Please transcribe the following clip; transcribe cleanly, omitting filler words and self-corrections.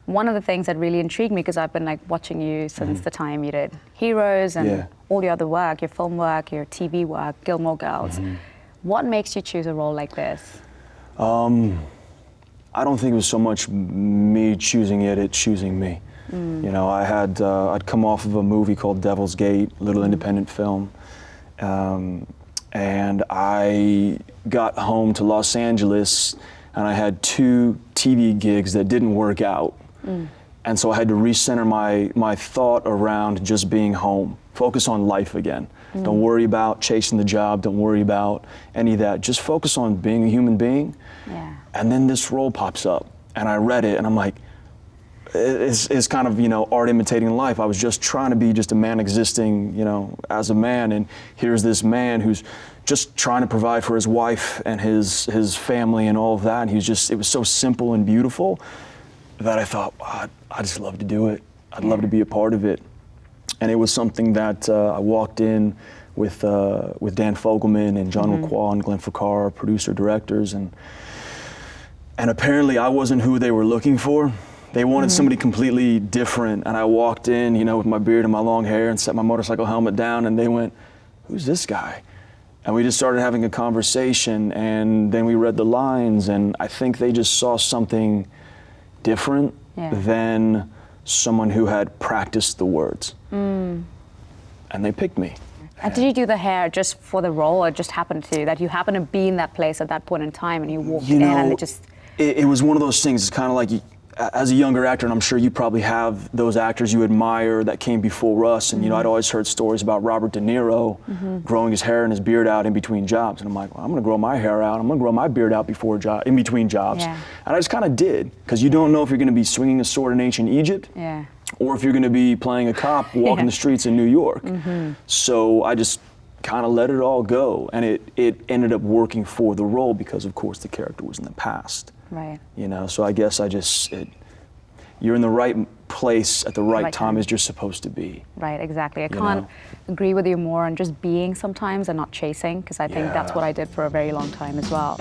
one of the things that really intrigued me, because I've been like watching you since the time you did Heroes and all your other work, your film work, your TV work, Gilmore Girls. What makes you choose a role like this? I don't think it was so much me choosing it, it's choosing me. You know, I'd come off of a movie called Devil's Gate, little independent film, and I got home to Los Angeles and I had 2 TV gigs that didn't work out. And so I had to recenter my thought around just being home, focus on life again. Don't worry about chasing the job, don't worry about any of that. Just focus on being a human being. And then this role pops up and I read it and I'm like, it's kind of, you know, art imitating life. I was just trying to be just a man existing, you know, as a man, and here's this man who's just trying to provide for his wife and his family and all of that, and it was so simple and beautiful that I thought, wow, I just love to do it. I'd love to be a part of it. And it was something that I walked in with Dan Fogelman and John Lacroix and Glenn Fakar, producer directors, and apparently I wasn't who they were looking for. They wanted somebody completely different, and I walked in, you know, with my beard and my long hair and set my motorcycle helmet down, and they went, who's this guy? And we just started having a conversation, and then we read the lines, and I think they just saw something different than someone who had practiced the words. And they picked me. And did you do the hair just for the role, or just happened to be in that place at that point in time and you walked in and it just... It was one of those things, it's kind of like, as a younger actor, and I'm sure you probably have those actors you admire that came before us, and you know, I'd always heard stories about Robert De Niro growing his hair and his beard out in between jobs, and I'm like, well, I'm gonna grow my hair out, I'm gonna grow my beard out in between jobs. And I just kind of did, because you don't know if you're gonna be swinging a sword in ancient Egypt, or if you're gonna be playing a cop walking the streets in New York. So I just kind of let it all go, and it ended up working for the role because, of course, the character was in the past. You know, so I guess you're in the right place at the right time as you're supposed to be. Exactly. I can't agree with you more on just being sometimes and not chasing, because I think that's what I did for a very long time as well.